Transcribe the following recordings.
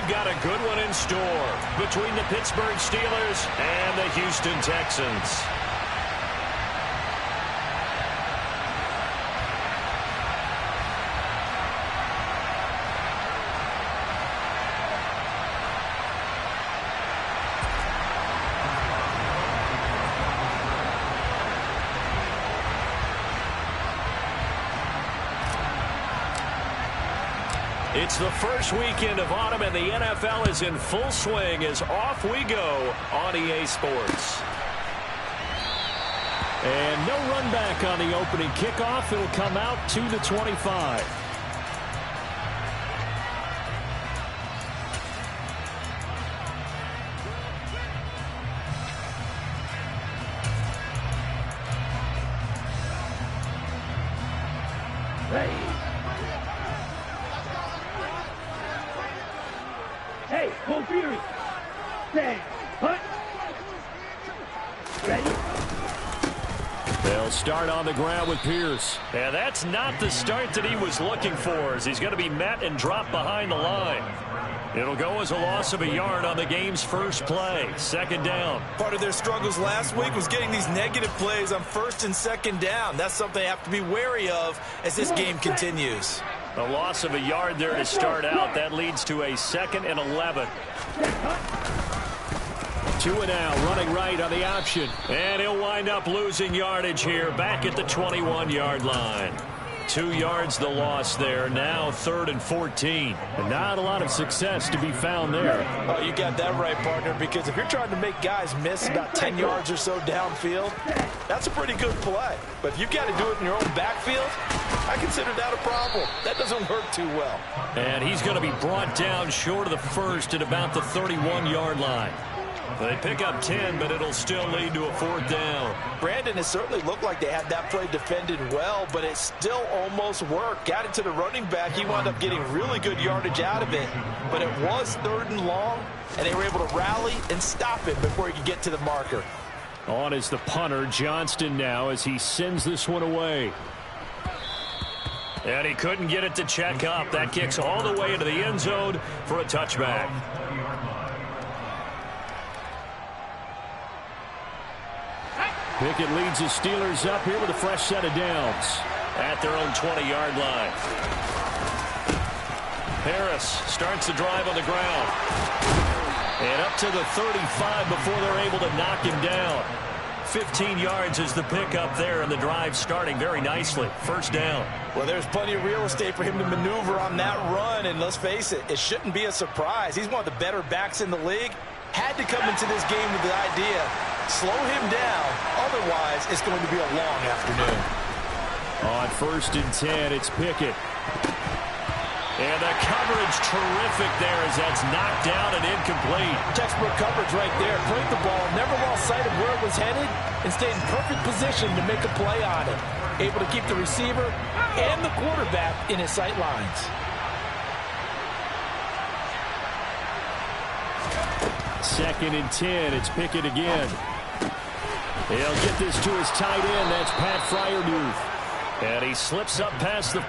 we've got a good one in store between the Pittsburgh Steelers and the Houston Texans. It's the first weekend of autumn, and the NFL is in full swing as off we go on EA Sports. And no run back on the opening kickoff. It'll come out to the 25. Hey, Cole Fury. Stand. Hunt. Ready. They'll start on the ground with Pierce. And that's not the start that he was looking for, as he's going to be met and dropped behind the line. It'll go as a loss of a yard on the game's first play. Second down. Part of their struggles last week was getting these negative plays on first and second down. That's something they have to be wary of as this game continues. A loss of a yard there to start out. That leads to a 2nd and 11. 2 and out, running right on the option. And he'll wind up losing yardage here back at the 21-yard line. 2 yards the loss there. Now 3rd and 14. And not a lot of success to be found there. Oh, you got that right, partner, because if you're trying to make guys miss about 10 yards or so downfield, that's a pretty good play. But if you've got to do it in your own backfield, I consider that a problem. That doesn't work too well. And he's going to be brought down short of the first at about the 31-yard line. They pick up 10, but it'll still lead to a 4th down. Brandon, it certainly looked like they had that play defended well, but it still almost worked. Got it to the running back. He wound up getting really good yardage out of it, but it was 3rd and long, and they were able to rally and stop him before he could get to the marker. On is the punter, Johnston, now as he sends this one away. And he couldn't get it to check up. That kicks all the way into the end zone for a touchback. Pickett leads the Steelers up here with a fresh set of downs at their own 20-yard line. Harris starts the drive on the ground. And up to the 35 before they're able to knock him down. 15 yards is the pickup there, and the drive starting very nicely. 1st down. Well, there's plenty of real estate for him to maneuver on that run, and let's face it, it shouldn't be a surprise. He's one of the better backs in the league. Had to come into this game with the idea, slow him down, otherwise it's going to be a long afternoon. On 1st and 10, it's Pickett. And the coverage terrific there as that's knocked down and incomplete. Textbook coverage right there. Played the ball, never lost sight of where it was headed, and stayed in perfect position to make a play on it. Able to keep the receiver and the quarterback in his sight lines. Second and 10, it's Pickett again. He'll get this to his tight end. That's Pat Fryermuth. And he slips up past the...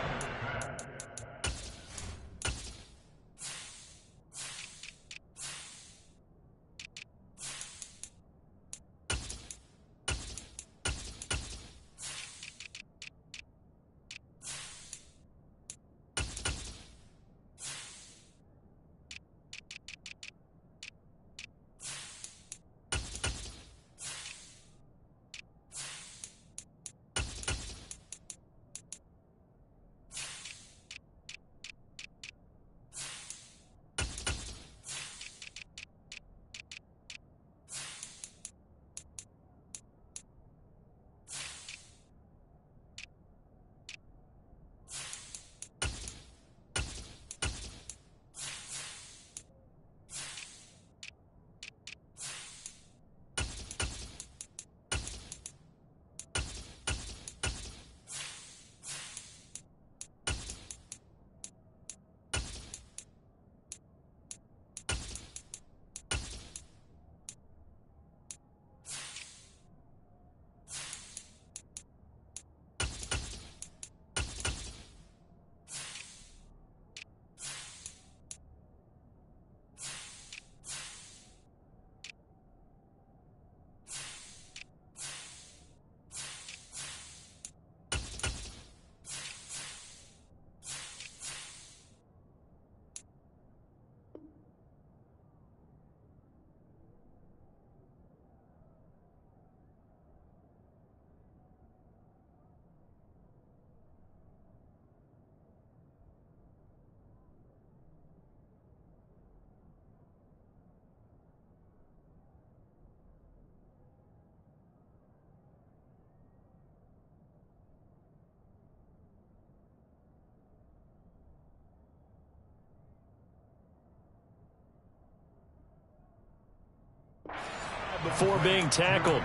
before being tackled.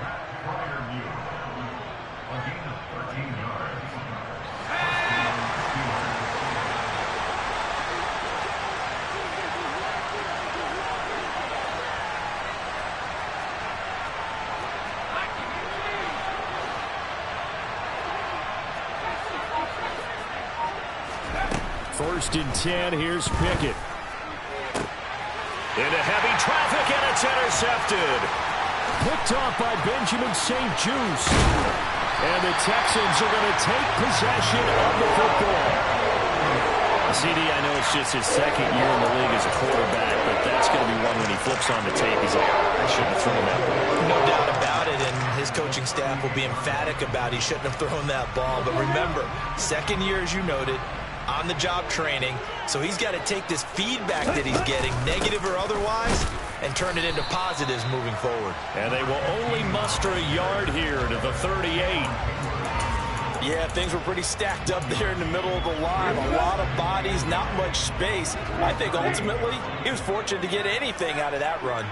First and 10, here's Pickett. Into heavy traffic, and it's intercepted. Picked off by Benjamin St. Juice. And the Texans are going to take possession of the football. CD, I know it's just his second year in the league as a quarterback, but that's going to be one when he flips on the tape. He's like, I shouldn't have thrown that ball. No doubt about it, and his coaching staff will be emphatic about he shouldn't have thrown that ball. But remember, second year, as you noted, on-the-job training, so he's got to take this feedback that he's getting, negative or otherwise, and turn it into positives moving forward. And they will only muster a yard here to the 38. Yeah, things were pretty stacked up there in the middle of the line. A lot of bodies, not much space. I think ultimately he was fortunate to get anything out of that run.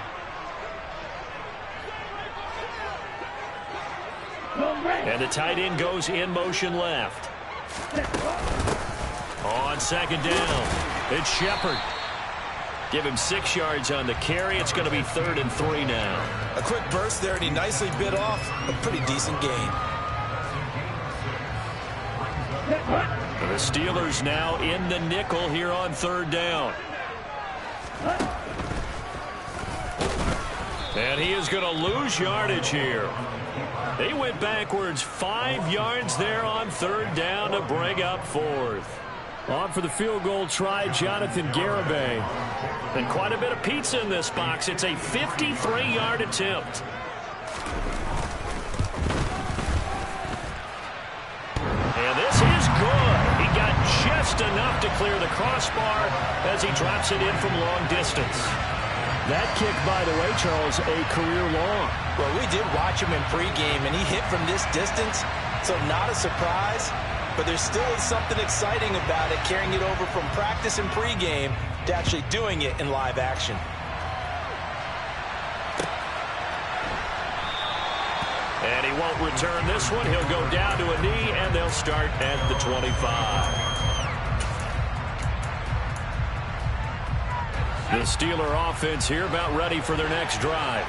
And the tight end goes in motion left. On second down, it's Shepard. Give him 6 yards on the carry. It's going to be 3rd and 3 now. A quick burst there, and he nicely bit off a pretty decent gain. The Steelers now in the nickel here on 3rd down. And he is going to lose yardage here. They went backwards 5 yards there on 3rd down to bring up 4th. On for the field goal try, Jonathan Garibay. And quite a bit of pizza in this box. It's a 53-yard attempt. And this is good. He got just enough to clear the crossbar as he drops it in from long distance. That kick, by the way, Charles, a career long. Well, we did watch him in pregame, and he hit from this distance, so not a surprise. But there still is something exciting about it, carrying it over from practice and pregame to actually doing it in live action. And he won't return this one. He'll go down to a knee, and they'll start at the 25. The Steeler offense here about ready for their next drive.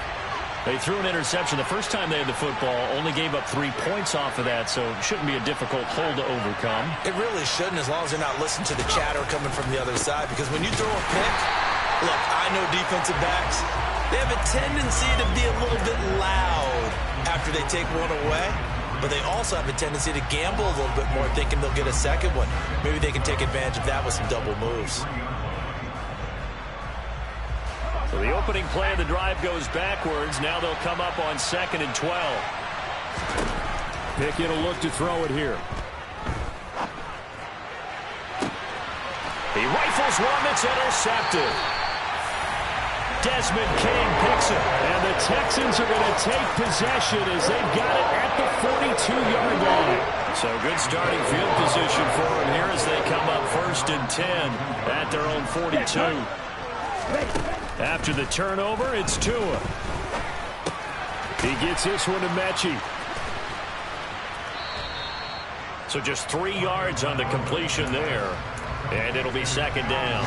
They threw an interception the first time they had the football, only gave up 3 points off of that, so it shouldn't be a difficult hole to overcome. It really shouldn't, as long as they're not listening to the chatter coming from the other side, because when you throw a pick, look, I know defensive backs, they have a tendency to be a little bit loud after they take one away, but they also have a tendency to gamble a little bit more, thinking they'll get a second one. Maybe they can take advantage of that with some double moves. So the opening play of the drive goes backwards. Now they'll come up on 2nd and 12. Pickett will look to throw it here. He rifles one that's intercepted. Desmond King picks it. And the Texans are going to take possession as they've got it at the 42-yard line. So good starting field position for them here as they come up 1st and 10 at their own 42. After the turnover, it's Tua. He gets this one to Mechie. So just 3 yards on the completion there. And it'll be 2nd down.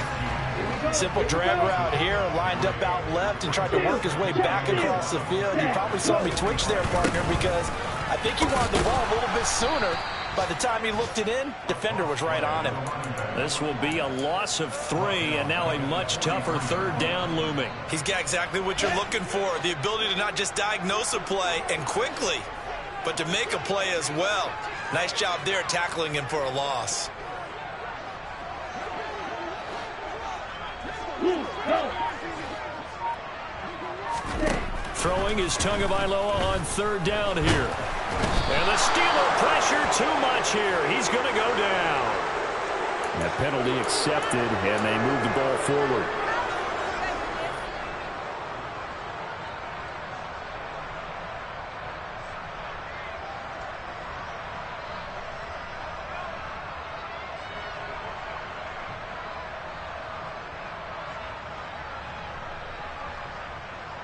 Simple drag route here, lined up out left and tried to work his way back across the field. You probably saw me twitch there, partner, because I think he wanted the ball a little bit sooner. By the time he looked it in, defender was right on him. This will be a loss of 3, and now a much tougher 3rd down looming. He's got exactly what you're looking for, the ability to not just diagnose a play and quickly, but to make a play as well. Nice job there tackling him for a loss. Throwing is Tagovailoa on 3rd down here. And the Steeler pressure too much here. He's going to go down. That penalty accepted, and they move the ball forward.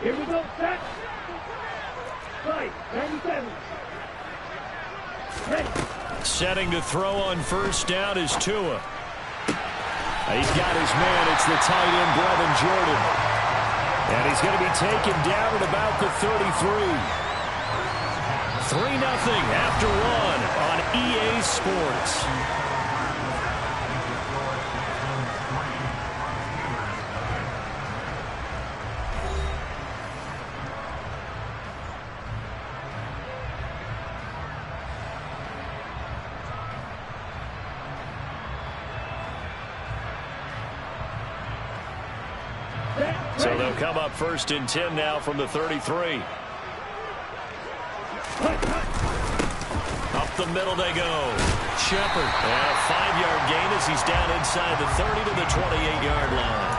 Here we go, set. 5, 97. Ready. Setting to throw on first down is Tua. He's got his man. It's the tight end, Brevin Jordan. And he's going to be taken down at about the 33. 3-0 after 1 on EA Sports. So they'll come up 1st and 10 now from the 33. Up the middle they go. Shepard. And a 5-yard gain as he's down inside the 30 to the 28-yard line.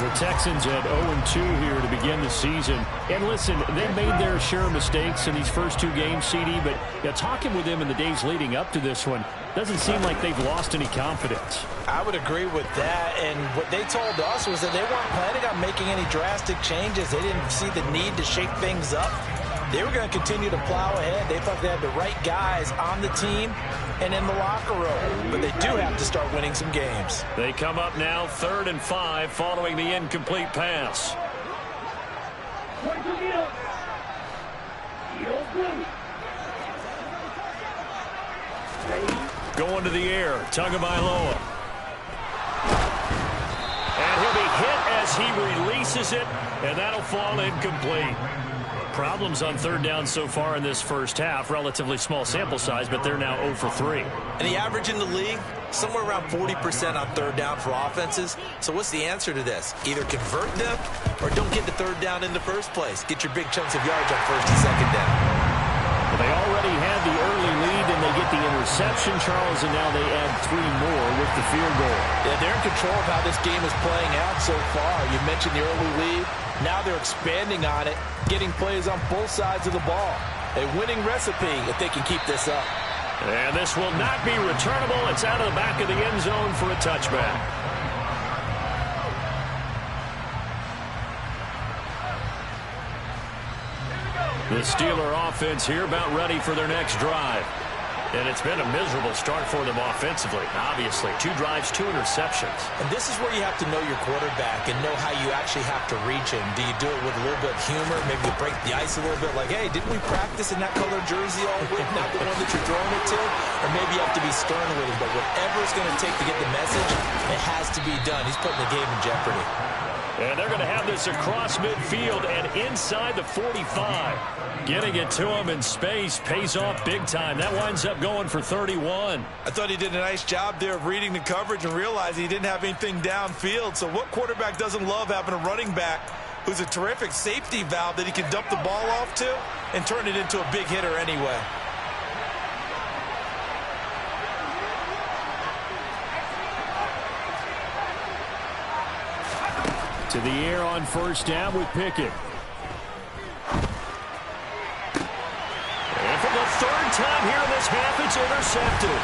The Texans at 0-2 here to begin the season. And listen, they made their share of mistakes in these first 2 games, CD, but talking with them in the days leading up to this one, doesn't seem like they've lost any confidence. I would agree with that, and what they told us was that they weren't planning on making any drastic changes. They didn't see the need to shake things up. They were going to continue to plow ahead. They thought they had the right guys on the team and in the locker room, but they do have to start winning some games. They come up now 3rd and 5 following the incomplete pass. Going to the air, Tagovailoa. And he'll be hit as he releases it, and that'll fall incomplete. Problems on 3rd down so far in this first half. Relatively small sample size, but they're now 0 for 3. And the average in the league, somewhere around 40% on 3rd down for offenses. So what's the answer to this? Either convert them or don't get the 3rd down in the first place. Get your big chunks of yards on 1st and 2nd down. Well, they already had the early lead, and they get the interception, Charles, and now they add 3 more with the field goal. Yeah, they're in control of how this game is playing out so far. You mentioned the early lead. Now they're expanding on it, getting plays on both sides of the ball. A winning recipe if they can keep this up. And this will not be returnable. It's out of the back of the end zone for a touchback. The Steeler offense here about ready for their next drive. And it's been a miserable start for them offensively. Obviously, 2 drives, 2 interceptions. And this is where you have to know your quarterback and know how you actually have to reach him. Do you do it with a little bit of humor? Maybe you break the ice a little bit like, hey, didn't we practice in that color jersey all week, not the one that you're throwing it to? Or maybe you have to be stern with him. But whatever it's going to take to get the message, it has to be done. He's putting the game in jeopardy. And they're going to have this across midfield and inside the 45. Getting it to him in space pays off big time. That winds up going for 31. I thought he did a nice job there of reading the coverage and realizing he didn't have anything downfield. So what quarterback doesn't love having a running back who's a terrific safety valve that he can dump the ball off to and turn it into a big hitter anyway? To the air on first down with Pickett. And for the 3rd time here in this half, it's intercepted.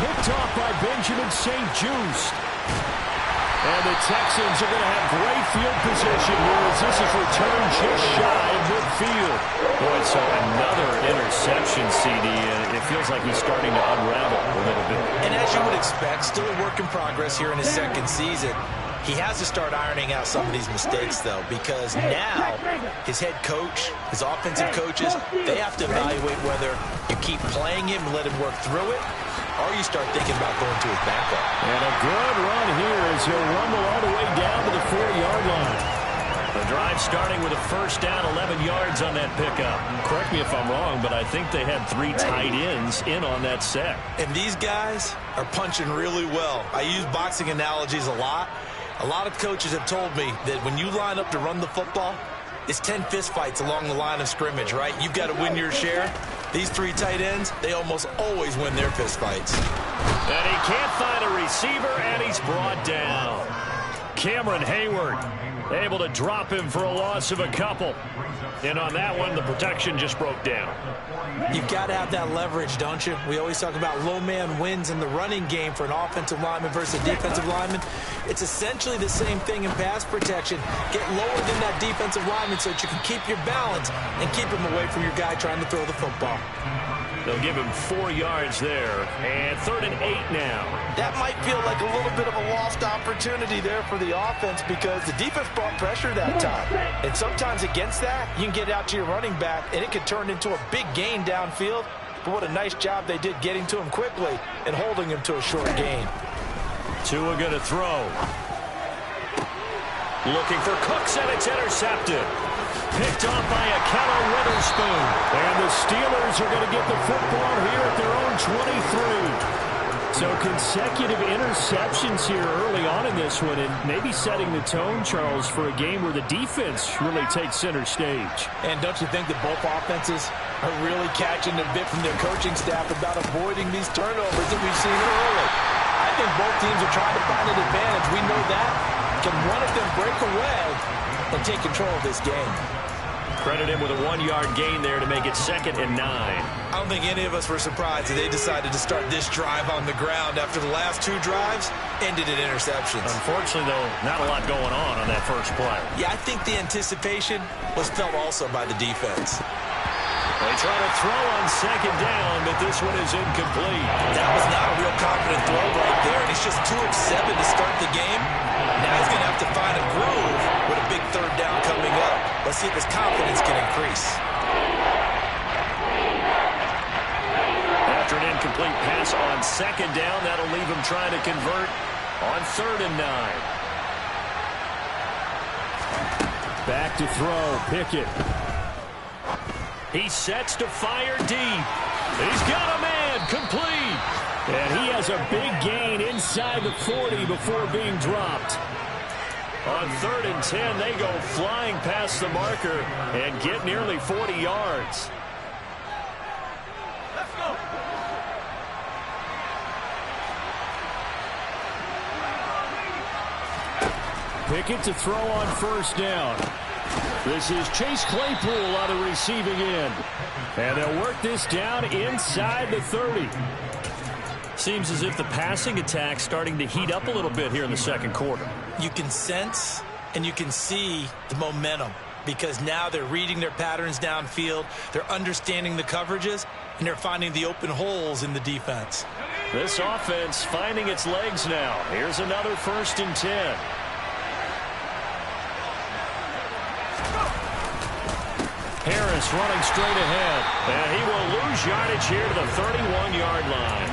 Picked off by Benjamin St-Juste. And the Texans are going to have great field position here as this is returned just shy of midfield. Boy, so another interception, CD, and it feels like he's starting to unravel a little bit. And as you would expect, still a work in progress here in his 2nd season. He has to start ironing out some of these mistakes, though, because now his head coach, his offensive coaches, they have to evaluate whether you keep playing him and let him work through it, or you start thinking about going to his backup. And a good run here as he'll rumble all the way down to the 40-yard line. The drive starting with a first down, 11 yards on that pickup. Correct me if I'm wrong, but I think they had 3 tight ends in on that set. And these guys are punching really well. I use boxing analogies a lot. A lot of coaches have told me that when you line up to run the football, it's 10 fist fights along the line of scrimmage, right? You've got to win your share. These 3 tight ends, they almost always win their fist fights. And he can't find a receiver, and he's brought down. Cameron Hayward. Able to drop him for a loss of a couple. And on that one, the protection just broke down. You've got to have that leverage, don't you? We always talk about low man wins in the running game for an offensive lineman versus a defensive lineman. It's essentially the same thing in pass protection. Get lower than that defensive lineman so that you can keep your balance and keep him away from your guy trying to throw the football. They'll give him 4 yards there. And 3rd and 8 now. That might feel like a little bit of a lost opportunity there for the offense because the defense brought pressure that time. And sometimes against that, you can get out to your running back, and it can turn into a big gain downfield. But what a nice job they did getting to him quickly and holding him to a short gain. Tua going to throw. Looking for Cooks, and it's intercepted. Picked off by a Keller Witherspoon. And the Steelers are going to get the football here at their own 23. So consecutive interceptions here early on in this one, and maybe setting the tone, Charles, for a game where the defense really takes center stage. And don't you think that both offenses are really catching a bit from their coaching staff about avoiding these turnovers that we've seen early? I think both teams are trying to find an advantage. We know that. Can one of them break away and take control of this game? Credit him with a 1-yard gain there to make it 2nd and 9. I don't think any of us were surprised that they decided to start this drive on the ground after the last 2 drives ended in interceptions. Unfortunately, though, not a lot going on that first play. Yeah, I think the anticipation was felt also by the defense. They try to throw on 2nd down, but this one is incomplete. That was not a real confident throw right there, and he's just 2 of 7 to start the game. Now he's going to have to find a groove with a big 3rd down coming up. Let's see if his confidence can increase. After an incomplete pass on 2nd down, that'll leave him trying to convert on 3rd and 9. Back to throw, Pickett. He sets to fire deep. He's got a man, complete. And he has a big gain inside the 40 before being dropped. On 3rd and 10, they go flying past the marker and get nearly 40 yards. Let's go. Pickett to throw on 1st down. This is Chase Claypool on the receiving end. And they'll work this down inside the 30. Seems as if the passing attack's starting to heat up a little bit here in the 2nd quarter. You can sense and you can see the momentum because now they're reading their patterns downfield, they're understanding the coverages, and they're finding the open holes in the defense. This offense finding its legs now. Here's another 1st and 10. Harris running straight ahead, and he will lose yardage here to the 31-yard line.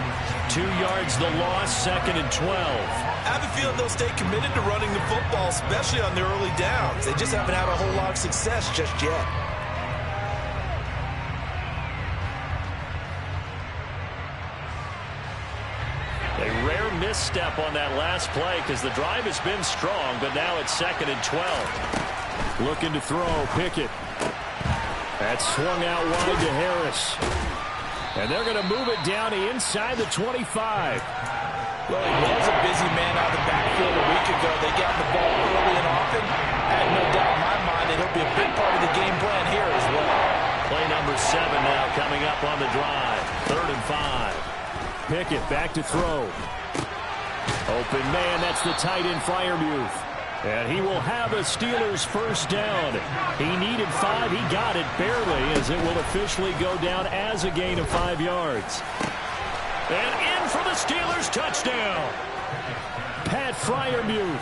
2 yards the loss, 2nd and 12. I have a feeling they'll stay committed to running the football, especially on their early downs. They just haven't had a whole lot of success just yet. A rare misstep on that last play because the drive has been strong, but now it's 2nd and 12. Looking to throw, Pickett. That's swung out wide to Harris. And they're going to move it down inside the 25. Well, he was a busy man out of the backfield a week ago. They got the ball early and often. I have no doubt in my mind that he'll be a big part of the game plan here as well. Play number 7 now coming up on the drive. 3rd and 5. Pickett back to throw. Open man, that's the tight end Freiermuth. And he will have a Steelers 1st down. He needed 5. He got it barely as it will officially go down as a gain of 5 yards. And in for the Steelers touchdown. Pat Freiermuth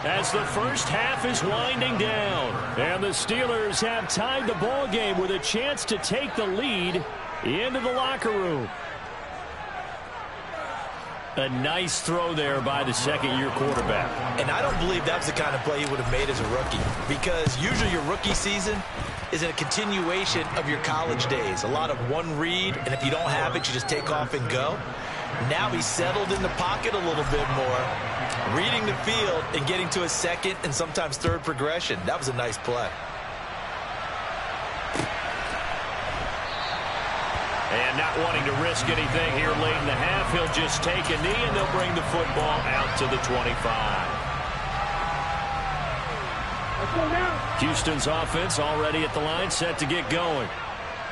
as the first half is winding down. And the Steelers have tied the ball game with a chance to take the lead into the locker room. A nice throw there by the 2nd-year quarterback. And I don't believe that was the kind of play he would have made as a rookie, because usually your rookie season is a continuation of your college days. A lot of one read, and if you don't have it, you just take off and go. Now he's settled in the pocket a little bit more, reading the field and getting to a 2nd and sometimes 3rd progression. That was a nice play. And not wanting to risk anything here late in the half, he'll just take a knee and they'll bring the football out to the 25. Houston's offense already at the line, set to get going.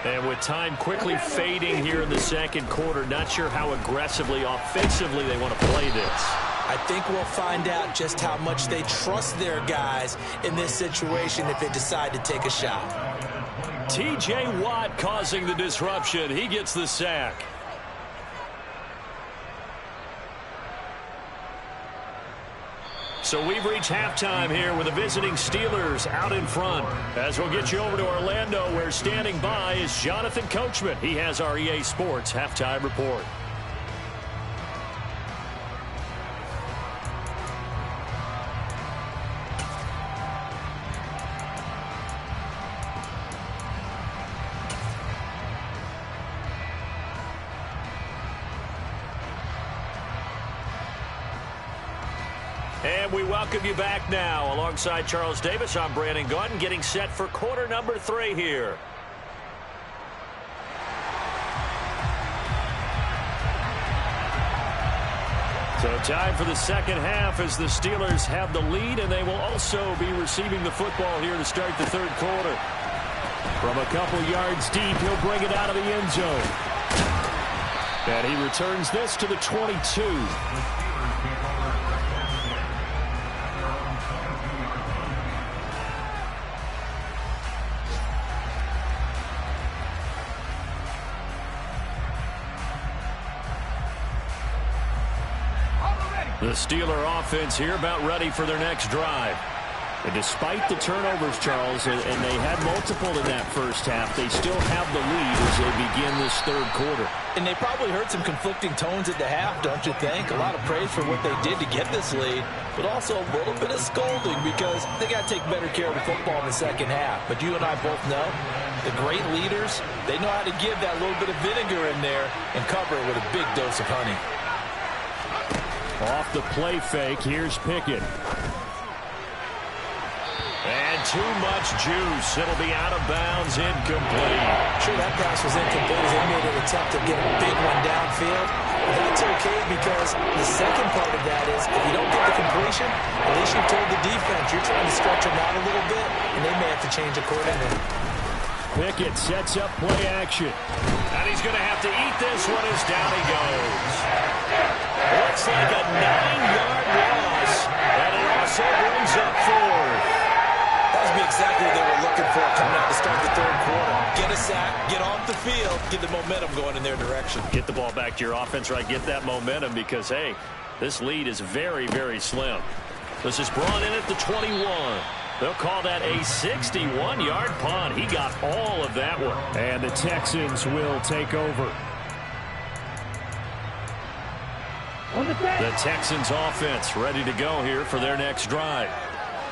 And with time quickly fading here in the second quarter, not sure how aggressively, offensively they want to play this. I think we'll find out just how much they trust their guys in this situation if they decide to take a shot. T.J. Watt causing the disruption. He gets the sack. So we've reached halftime here with the visiting Steelers out in front. As we'll get you over to Orlando, where standing by is Jonathan Coachman. He has our EA Sports halftime report. And we welcome you back now. Alongside Charles Davis, I'm Brandon Gaudin, getting set for quarter number 3 here. So time for the second half as the Steelers have the lead, and they will also be receiving the football here to start the third quarter. From a couple yards deep, he'll bring it out of the end zone. And he returns this to the 22. The Steeler offense here about ready for their next drive. And despite the turnovers, Charles, and they had multiple in that first half, they still have the lead as they begin this third quarter. And they probably heard some conflicting tones at the half, don't you think? A lot of praise for what they did to get this lead, but also a little bit of scolding because they got to take better care of the football in the second half. But you and I both know the great leaders, they know how to give that little bit of vinegar in there and cover it with a big dose of honey. Off the play fake, here's Pickett. And too much juice. It'll be out of bounds, incomplete. Sure, that pass was incomplete as they made an attempt to get a big one downfield. That's okay because the second part of that is if you don't get the completion, at least you've told the defense you're trying to stretch them out a little bit, and they may have to change accordingly. Pickett sets up play action. And he's going to have to eat this one as down he goes. Looks like a 9-yard loss. And it also brings up 4th. That would be exactly what they were looking for coming out to start the third quarter. Get a sack, get off the field, get the momentum going in their direction. Get the ball back to your offense, right? Get that momentum because, hey, this lead is very, very slim. This is brought in at the 21. They'll call that a 61-yard punt. He got all of that one. And the Texans will take over. The Texans offense ready to go here for their next drive.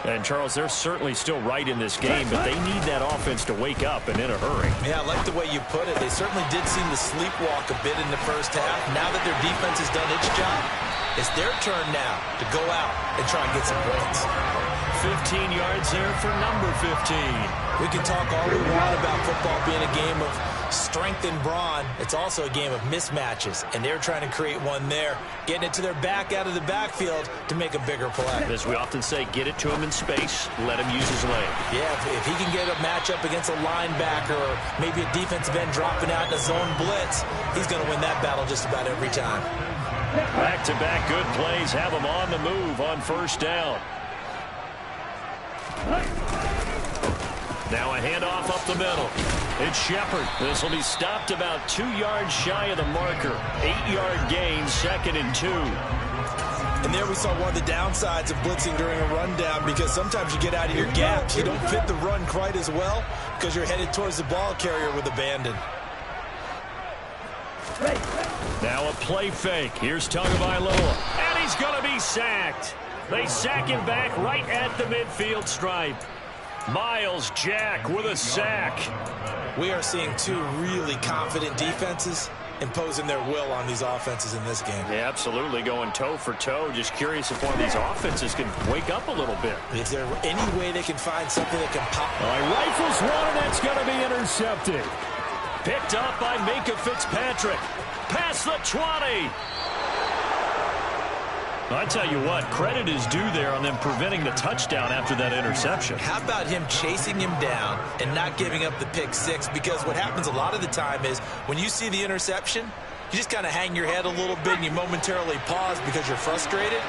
And, Charles, they're certainly still right in this game, but they need that offense to wake up and in a hurry. Yeah, I like the way you put it. They certainly did seem to sleepwalk a bit in the first half. Now that their defense has done its job, it's their turn now to go out and try and get some points. 15 yards there for number 15. We can talk all we want about football being a game of strength and brawn. It's also a game of mismatches, and they're trying to create one there, getting it to their back out of the backfield to make a bigger play. As we often say, get it to him in space, let him use his leg. Yeah, if he can get a matchup against a linebacker or maybe a defensive end dropping out in a zone blitz, he's going to win that battle just about every time. Back-to-back good plays have him on the move on first down. Now a handoff up the middle. It's Shepard. This will be stopped about 2 yards shy of the marker. 8-yard gain, 2nd and 2. And there we saw one of the downsides of blitzing during a rundown because sometimes you get out of your gaps. You don't fit the run quite as well because you're headed towards the ball carrier with abandon. Now a play fake. Here's Tagovailoa. And he's going to be sacked. They sack him back right at the midfield stripe. Miles Jack with a sack. We are seeing two really confident defenses imposing their will on these offenses in this game. Yeah, absolutely, going toe for toe. Just curious if one of these offenses can wake up a little bit. Is there any way they can find something that can pop? Rifles one, and that's going to be intercepted. Picked up by Minkah Fitzpatrick. Past the 20. Well, I tell you what, credit is due there on them preventing the touchdown after that interception. How about him chasing him down and not giving up the pick six? Because what happens a lot of the time is when you see the interception, you just kind of hang your head a little bit and you momentarily pause because you're frustrated.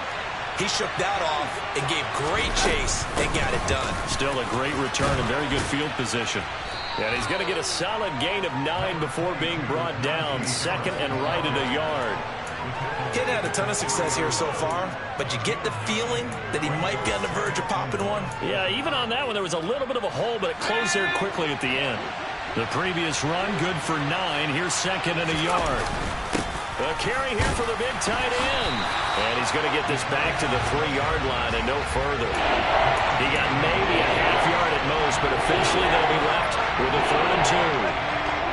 He shook that off and gave great chase and got it done. Still a great return and very good field position. And he's going to get a solid gain of 9 before being brought down. Second and right at a yard. He hadn't had a ton of success here so far, but you get the feeling that he might be on the verge of popping one. Yeah, even on that one, there was a little bit of a hole, but it closed there quickly at the end. The previous run, good for 9. Here's second and a yard. A carry here for the big tight end. And he's going to get this back to the 3-yard line and no further. He got maybe a half yard at most, but officially they'll be left with a 3rd and 2.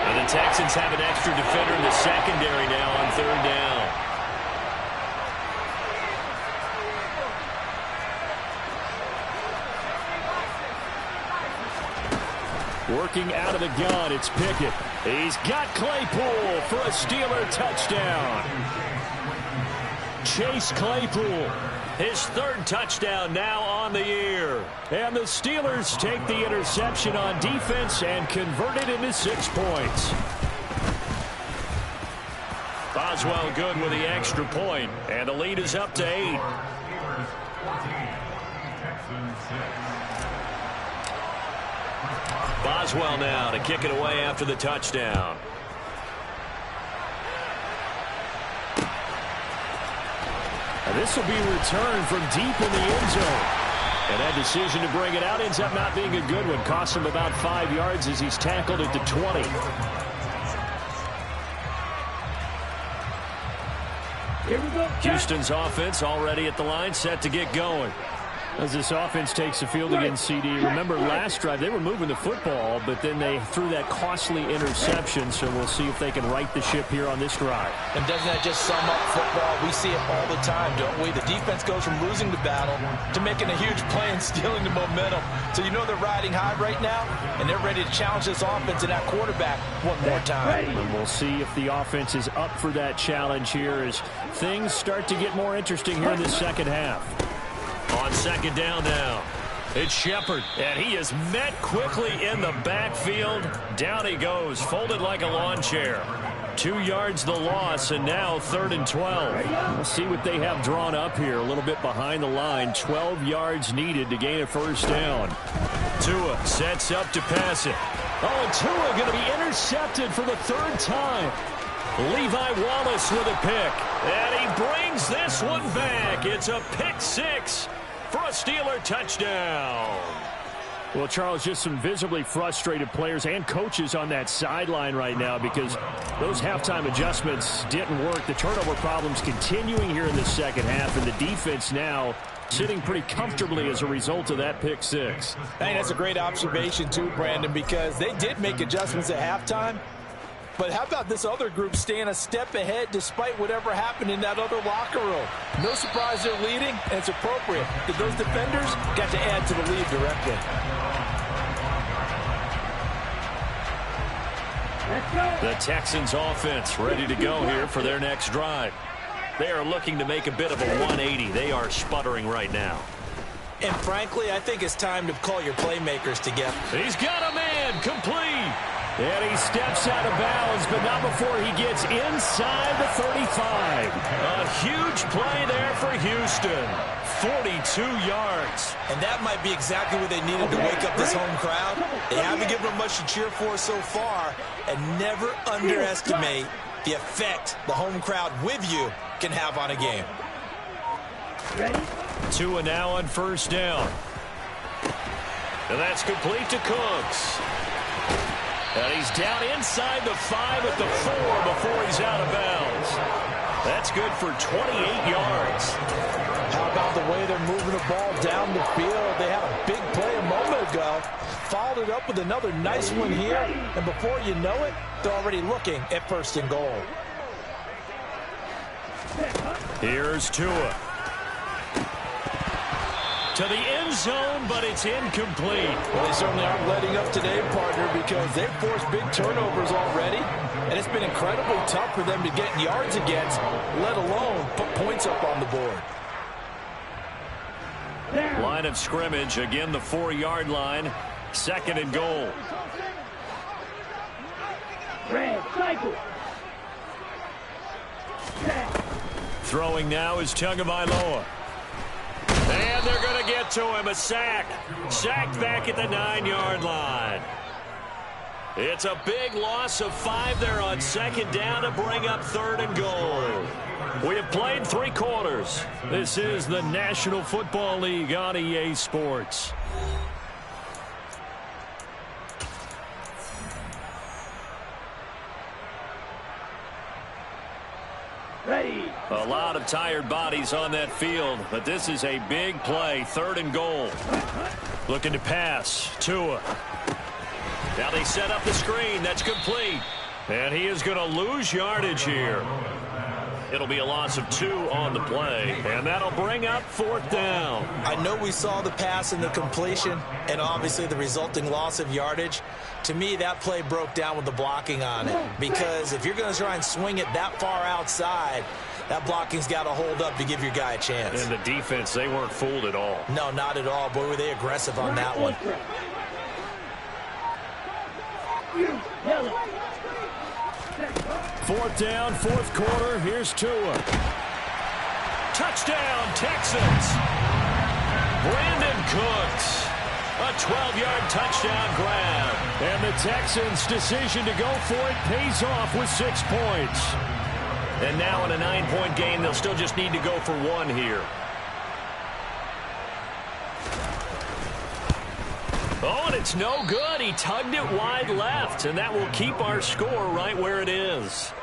And the Texans have an extra defender in the secondary now on 3rd down. Working out of the gun, it's Pickett. He's got Claypool for a Steeler touchdown. Chase Claypool, his 3rd touchdown now on the year. And the Steelers take the interception on defense and convert it into 6 points. Boswell good with the extra point, and the lead is up to 8. Boswell now to kick it away after the touchdown. And this will be returned from deep in the end zone. And that decision to bring it out ends up not being a good one. Cost him about 5 yards as he's tackled at the 20. Here we go. Houston's offense already at the line, set to get going. As this offense takes the field again, CD. Remember last drive, they were moving the football, but then they threw that costly interception, so we'll see if they can right the ship here on this drive. And doesn't that just sum up football? We see it all the time, don't we? The defense goes from losing the battle to making a huge play and stealing the momentum. So you know they're riding high right now, and they're ready to challenge this offense and that quarterback one more time. And we'll see if the offense is up for that challenge here as things start to get more interesting here in the second half. On 2nd down now, it's Shepard, and he is met quickly in the backfield. Down he goes, folded like a lawn chair. 2 yards the loss, and now 3rd and 12. We'll see what they have drawn up here. A little bit behind the line. 12 yards needed to gain a 1st down. Tua sets up to pass it. Oh, and Tua going to be intercepted for the 3rd time. Levi Wallace with a pick. And he brings this one back. It's a pick 6 for a Steeler touchdown. Well, Charles, just some visibly frustrated players and coaches on that sideline right now because those halftime adjustments didn't work. The turnover problems continuing here in the second half, and the defense now sitting pretty comfortably as a result of that pick 6. I think that's a great observation too, Brandon, because they did make adjustments at halftime. But how about this other group staying a step ahead despite whatever happened in that other locker room? No surprise they're leading, and it's appropriate that those defenders got to add to the lead directly. The Texans offense ready to go here for their next drive. They are looking to make a bit of a 180. They are sputtering right now. And frankly, I think it's time to call your playmakers together. He's got a man, complete. And he steps out of bounds, but not before he gets inside the 35. A huge play there for Houston. 42 yards. And that might be exactly what they needed to wake up this home crowd. They haven't given them much to cheer for so far. And never underestimate the effect the home crowd with you can have on a game. Tua now on 1st down. And that's complete to Cooks. And he's down inside the 5 at the 4 before he's out of bounds. That's good for 28 yards. How about the way they're moving the ball down the field? They had a big play a moment ago. Followed it up with another nice one here. And before you know it, they're already looking at 1st and goal. Here's Tua. To the end zone, but it's incomplete. Well, they certainly aren't letting up today, partner, because they've forced big turnovers already, and it's been incredibly tough for them to get yards against, let alone put points up on the board. Line of scrimmage, again the 4-yard line. 2nd and goal. Red, cycle. Throwing now is Tagovailoa. And they're going to get to him. A sack. Sacked back at the 9-yard line. It's a big loss of 5 there on 2nd down to bring up 3rd and goal. We have played 3 quarters. This is the National Football League on EA Sports. Ready. A lot of tired bodies on that field, but this is a big play. 3rd and goal. Looking to pass. Tua. Now they set up the screen. That's complete. And he is going to lose yardage here. It'll be a loss of 2 on the play, and that'll bring up 4th down. I know we saw the pass and the completion and obviously the resulting loss of yardage. To me, that play broke down with the blocking on it, because if you're going to try and swing it that far outside, that blocking's got to hold up to give your guy a chance. And the defense, they weren't fooled at all. No, not at all. Boy, were they aggressive on that one. Yellow. 4th down, 4th quarter. Here's Tua. Touchdown, Texans. Brandon Cooks. A 12-yard touchdown grab. And the Texans' decision to go for it pays off with 6 points. And now in a 9-point game, they'll still just need to go for 1 here. Oh, and it's no good. He tugged it wide left, and that will keep our score right where it is.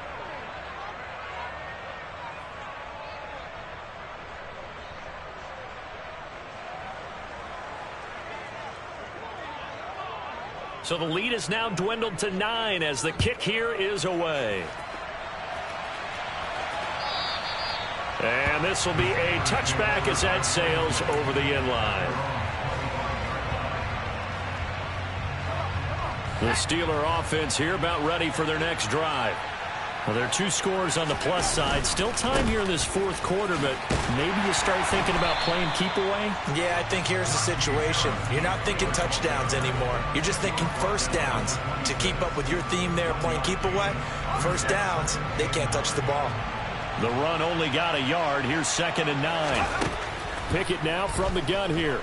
So the lead is now dwindled to 9 as the kick here is away. And this will be a touchback as that sails over the end line. The Steeler offense here about ready for their next drive. Well, there are 2 scores on the plus side. Still time here in this 4th quarter, but maybe you start thinking about playing keep away? Yeah, I think here's the situation. You're not thinking touchdowns anymore. You're just thinking first downs. To keep up with your theme there, playing keep away, first downs, they can't touch the ball. The run only got a yard. Here's 2nd and 9. Pickett now from the gun here.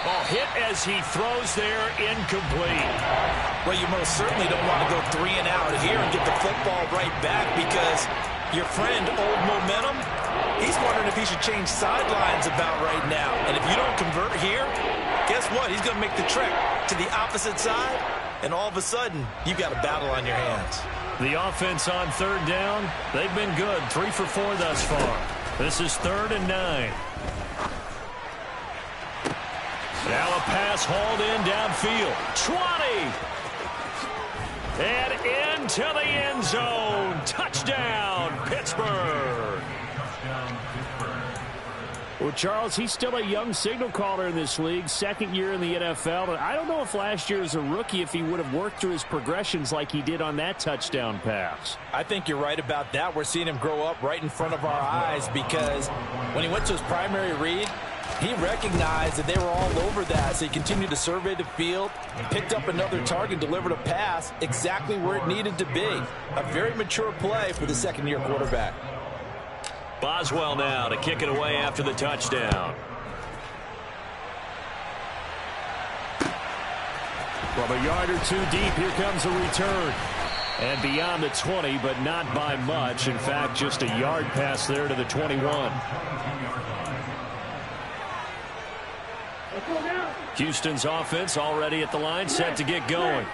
Oh, hit as he throws there, incomplete. Well, you most certainly don't want to go 3 and out here and get the football right back, because your friend, Old Momentum, he's wondering if he should change sidelines about right now. And if you don't convert here, guess what? He's going to make the trek to the opposite side, and all of a sudden, you've got a battle on your hands. The offense on 3rd down, they've been good. 3 for 4 thus far. This is 3rd and 9. Now a pass hauled in downfield. 20. And into the end zone. Touchdown, Pittsburgh. Well, Charles, he's still a young signal caller in this league. 2nd year in the NFL. But I don't know if last year as a rookie, if he would have worked through his progressions like he did on that touchdown pass. I think you're right about that. We're seeing him grow up right in front of our eyes, because when he went to his primary read, he recognized that they were all over that, so he continued to survey the field, picked up another target, delivered a pass exactly where it needed to be. A very mature play for the 2nd-year quarterback. Boswell now to kick it away after the touchdown. From a yard or 2 deep, here comes a return. And beyond the 20, but not by much. In fact, just a yard pass there to the 21. Houston's offense already at the line, set to get going.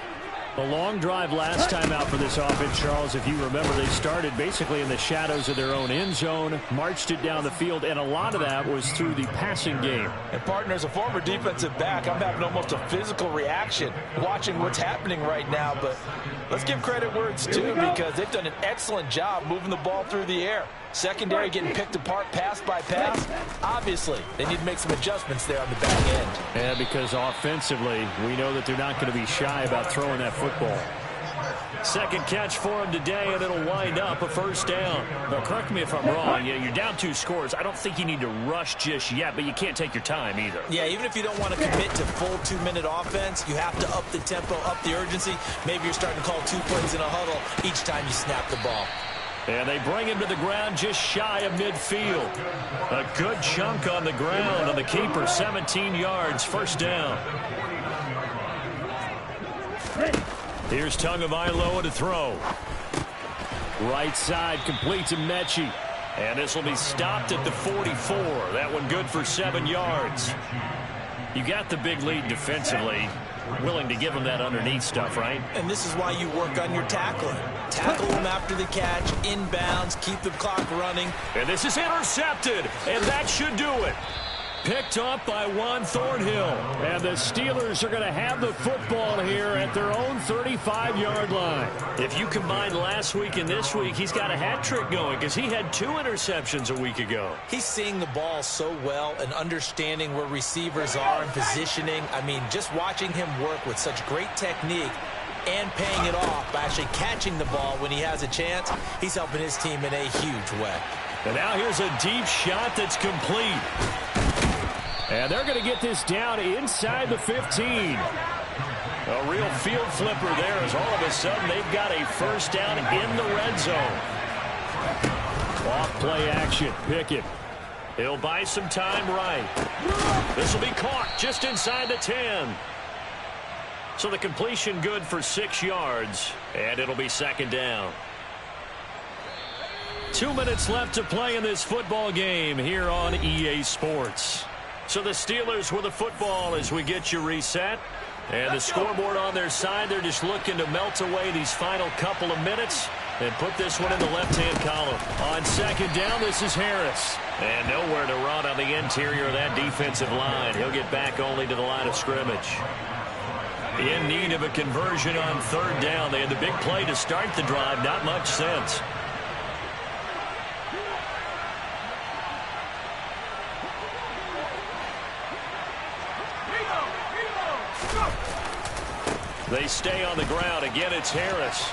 A long drive last time out for this offense, Charles. If you remember, they started basically in the shadows of their own end zone, marched it down the field, and a lot of that was through the passing game. And, partner, as a former defensive back, I'm having almost a physical reaction watching what's happening right now. But let's give credit where it's due, because they've done an excellent job moving the ball through the air. Secondary getting picked apart pass by pass. Obviously, they need to make some adjustments there on the back end. Yeah, because offensively, we know that they're not going to be shy about throwing that football. Second catch for him today, and it'll wind up a first down. Well, correct me if I'm wrong. Yeah, you're down 2 scores. I don't think you need to rush just yet, but you can't take your time either. Yeah, even if you don't want to commit to full 2-minute offense, you have to up the tempo, up the urgency. Maybe you're starting to call 2 plays in a huddle each time you snap the ball. And they bring him to the ground just shy of midfield. A good chunk on the ground on the keeper, 17 yards, first down. Here's Tagovailoa to throw. Right side, complete to Mechie. And this will be stopped at the 44. That one good for 7 yards. You got the big lead defensively. Willing to give him that underneath stuff, right? And this is why you work on your tackling. Tackle him after the catch, inbounds, keep the clock running. And this is intercepted, and that should do it. Picked up by Juan Thornhill. And the Steelers are going to have the football here at their own 35-yard line. If you combine last week and this week, he's got a hat trick going because he had 2 interceptions a week ago. He's seeing the ball so well and understanding where receivers are and positioning. I mean, just watching him work with such great technique and paying it off by actually catching the ball when he has a chance, he's helping his team in a huge way. And now here's a deep shot that's complete. And they're going to get this down inside the 15. A real field flipper there as all of a sudden they've got a first down in the red zone. Off play action. Pickett. He'll buy some time right. This will be caught just inside the 10. So the completion good for 6 yards. And it'll be second down. 2 minutes left to play in this football game here on EA Sports. So the Steelers with the football as we get you reset. And the scoreboard on their side, they're just looking to melt away these final couple of minutes and put this one in the left-hand column. On second down, this is Harris. And nowhere to run on the interior of that defensive line. He'll get back only to the line of scrimmage. In need of a conversion on third down. They had the big play to start the drive. Not much sense. They stay on the ground. Again, it's Harris.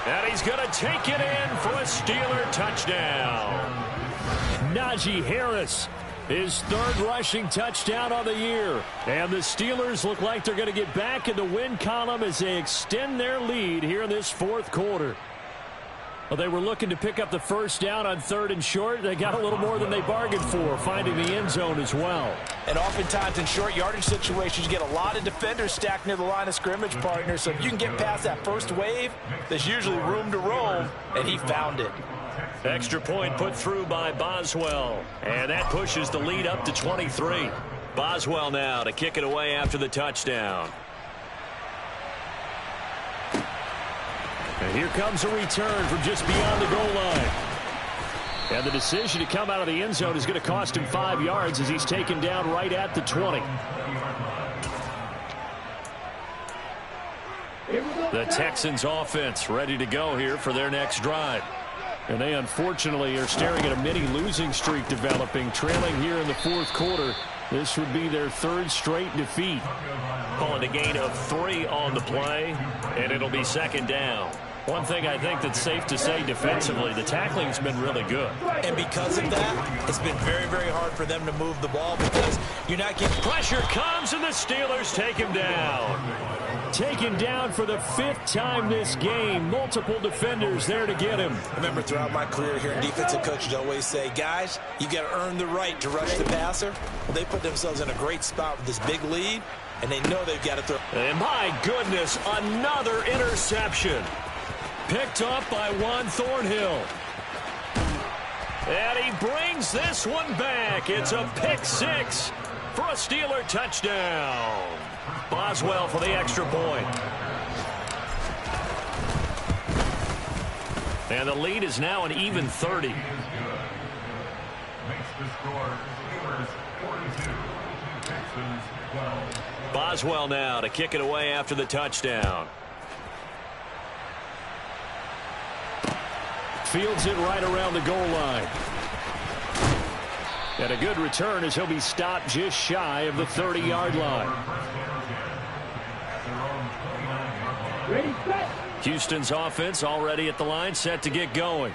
And he's going to take it in for a Steeler touchdown. Najee Harris, his 3rd rushing touchdown of the year. And the Steelers look like they're going to get back in the win column as they extend their lead here in this 4th quarter. Well, they were looking to pick up the first down on 3rd and short. They got a little more than they bargained for, finding the end zone as well. And oftentimes in short yardage situations, you get a lot of defenders stacked near the line of scrimmage, partner. So if you can get past that first wave, there's usually room to roam, and he found it. Extra point put through by Boswell. And that pushes the lead up to 23. Boswell now to kick it away after the touchdown. And here comes a return from just beyond the goal line. And the decision to come out of the end zone is going to cost him 5 yards as he's taken down right at the 20. The Texans offense ready to go here for their next drive. And they unfortunately are staring at a mini losing streak developing, trailing here in the 4th quarter. This would be their 3rd straight defeat. Calling a gain of 3 on the play, and it'll be second down. One thing I think that's safe to say defensively, the tackling's been really good. And because of that, it's been very, very hard for them to move the ball because you're not getting... Pressure comes, and the Steelers take him down. Taken down for the 5th time this game. Multiple defenders there to get him. I remember throughout my career here, defensive coaches always say, guys, you got to earn the right to rush the passer. Well, they put themselves in a great spot with this big lead, and they know they've got to throw. And my goodness, another interception. Picked up by Juan Thornhill. And he brings this one back. It's a pick 6 for a Steeler touchdown. Boswell for the extra point. And the lead is now an even 30. Makes the score Steelers 42, Texans 12. Boswell now to kick it away after the touchdown. Fields it right around the goal line. And a good return as he'll be stopped just shy of the 30-yard line. Ready, set. Houston's offense already at the line, set to get going.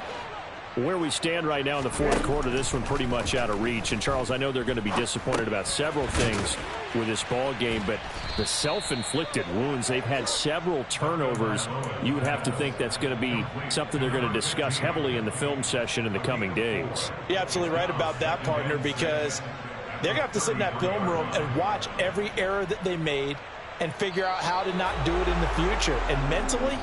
Where we stand right now in the fourth quarter, this one pretty much out of reach. And, Charles, I know they're going to be disappointed about several things with this ball game, but the self-inflicted wounds, they've had several turnovers. You would have to think that's going to be something they're going to discuss heavily in the film session in the coming days. You're absolutely right about that, partner, because they're going to have to sit in that film room and watch every error that they made and figure out how to not do it in the future. And mentally,